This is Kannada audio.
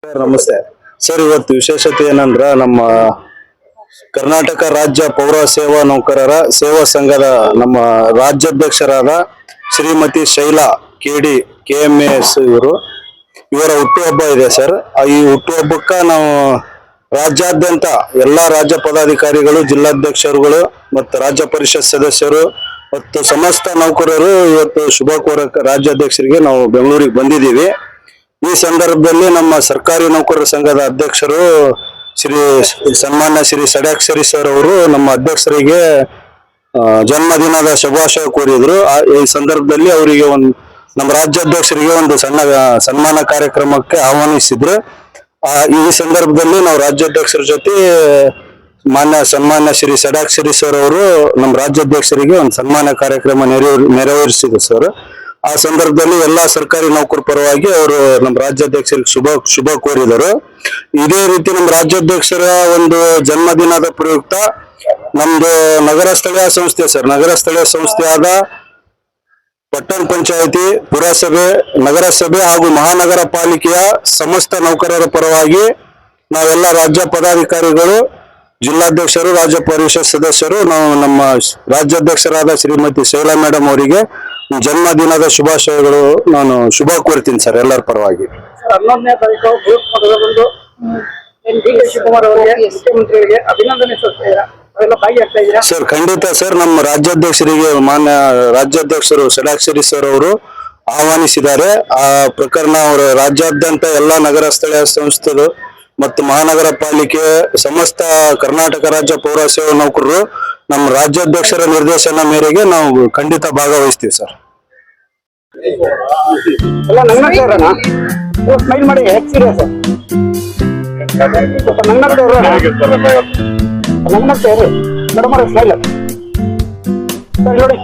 ಸರ್ ನಮಸ್ತೆ ಸರ್. ಇವತ್ತು ವಿಶೇಷತೆ ಏನಂದ್ರ ನಮ್ಮ ಕರ್ನಾಟಕ ರಾಜ್ಯ ಪೌರ ಸೇವಾ ನೌಕರರ ಸೇವಾ ಸಂಘದ ನಮ್ಮ ರಾಜ್ಯಾಧ್ಯಕ್ಷರಾದ ಶ್ರೀಮತಿ ಶೈಲಾ ಕೆಡಿ KMS ಇವರ ಹುಟ್ಟುಹಬ್ಬ ಇದೆ ಸರ್. ಈ ಹುಟ್ಟುಹಬ್ಬಕ್ಕೆ ನಾವು ರಾಜ್ಯಾದ್ಯಂತ ಎಲ್ಲಾ ರಾಜ್ಯ ಪದಾಧಿಕಾರಿಗಳು, ಜಿಲ್ಲಾಧ್ಯಕ್ಷರುಗಳು ಮತ್ತು ರಾಜ್ಯ ಪರಿಷತ್ ಸದಸ್ಯರು ಮತ್ತು ಸಮಸ್ತ ನೌಕರರು ಇವತ್ತು ಶುಭ ಕೋರಕ್ಕೆ ರಾಜ್ಯಾಧ್ಯಕ್ಷರಿಗೆ ನಾವು ಬೆಂಗಳೂರಿಗೆ ಬಂದಿದ್ದೀವಿ. ಈ ಸಂದರ್ಭದಲ್ಲಿ ನಮ್ಮ ಸರ್ಕಾರಿ ನೌಕರರ ಸಂಘದ ಅಧ್ಯಕ್ಷರು ಸನ್ಮಾನ್ಯ ಶ್ರೀ ಷಡಾಕ್ಷರಿ ಸರ್ ಅವರು ನಮ್ಮ ಅಧ್ಯಕ್ಷರಿಗೆ ಜನ್ಮದಿನದ ಶುಭಾಶಯ ಕೋರಿದ್ರು. ಈ ಸಂದರ್ಭದಲ್ಲಿ ಅವರಿಗೆ ನಮ್ಮ ರಾಜ್ಯಾಧ್ಯಕ್ಷರಿಗೆ ಒಂದು ಸಣ್ಣ ಸನ್ಮಾನ ಕಾರ್ಯಕ್ರಮಕ್ಕೆ ಆಹ್ವಾನಿಸಿದ್ರು. ಈ ಸಂದರ್ಭದಲ್ಲಿ ನಾವು ರಾಜ್ಯಾಧ್ಯಕ್ಷರ ಜೊತೆ ಸನ್ಮಾನ್ಯ ಶ್ರೀ ಷಡಾಕ್ಷರಿ ಸರ್ ಅವರು ನಮ್ಮ ರಾಜ್ಯಾಧ್ಯಕ್ಷರಿಗೆ ಒಂದು ಸನ್ಮಾನ ಕಾರ್ಯಕ್ರಮ ನೆರವೇರಿಸಿದ್ರು ಸರ್. ಆ ಸಂದರ್ಭದಲ್ಲಿ ಎಲ್ಲಾ ಸರ್ಕಾರಿ ನೌಕರ ಪರವಾಗಿ ಅವರು ನಮ್ಮ ರಾಜ್ಯಾಧ್ಯಕ್ಷರಿಗೆ ಶುಭ ಕೋರಿದರು. ಇದೇ ರೀತಿ ನಮ್ಮ ರಾಜ್ಯಾಧ್ಯಕ್ಷರ ಒಂದು ಜನ್ಮದಿನದ ಪ್ರಯುಕ್ತ ನಮ್ದು ನಗರ ಸ್ಥಳೀಯ ಸಂಸ್ಥೆ ಸರ್, ನಗರ ಸ್ಥಳೀಯ ಸಂಸ್ಥೆಯಾದ ಪಟ್ಟಣ ಪಂಚಾಯಿತಿ, ಪುರಸಭೆ, ನಗರಸಭೆ ಹಾಗೂ ಮಹಾನಗರ ಪಾಲಿಕೆಯ ಸಮಸ್ತ ನೌಕರರ ಪರವಾಗಿ ನಾವೆಲ್ಲ ರಾಜ್ಯ ಪದಾಧಿಕಾರಿಗಳು, ಜಿಲ್ಲಾಧ್ಯಕ್ಷರು, ರಾಜ್ಯ ಪರಿಷತ್ ಸದಸ್ಯರು ನಾವು ನಮ್ಮ ರಾಜ್ಯಾಧ್ಯಕ್ಷರಾದ ಶ್ರೀಮತಿ ಶೈಲಾ ಮೇಡಮ್ ಅವರಿಗೆ ಜನ್ಮದಿನದ ಶುಭಾಶಯಗಳು ನಾನು ಶುಭ ಕೋರ್ತೀನಿ ಸರ್ ಎಲ್ಲರ ಪರವಾಗಿ. 11ನೇ ತಾರೀಕು DK ಶಿವಕುಮಾರ್ ಅವರಿಗೆ ಮುಖ್ಯಮಂತ್ರಿಗಳಿಗೆ ಅಭಿನಂದನೆ ಸಲ್ಲಿಸ್ತೀರಾ? ಸರ್ ಖಂಡಿತ ಸರ್. ನಮ್ಮ ರಾಜ್ಯಾಧ್ಯಕ್ಷರಿಗೆ ಮಾನ್ಯ ರಾಜ್ಯಾಧ್ಯಕ್ಷರು ಷಡಾಕ್ಷರಿ ಸರ್ ಅವರು ಆಹ್ವಾನಿಸಿದ್ದಾರೆ. ಆ ಪ್ರಕರಣ ಅವರು ರಾಜ್ಯಾದ್ಯಂತ ಎಲ್ಲಾ ನಗರ ಸ್ಥಳೀಯ ಸಂಸ್ಥೆಗಳು ಮತ್ತು ಮಹಾನಗರ ಪಾಲಿಕೆ ಸಮಸ್ತ ಕರ್ನಾಟಕ ರಾಜ್ಯ ಪೌರ ಸೇವಾ ನೌಕರರು ನಮ್ಮ ರಾಜ್ಯಾಧ್ಯಕ್ಷರ ನಿರ್ದೇಶನ ಮೇರೆಗೆ ನಾವು ಖಂಡಿತ ಭಾಗವಹಿಸ್ತೀವಿ ಸರ್. ಸ್ಮೈಲ್ ಮಾಡಿ ನೋಡಿ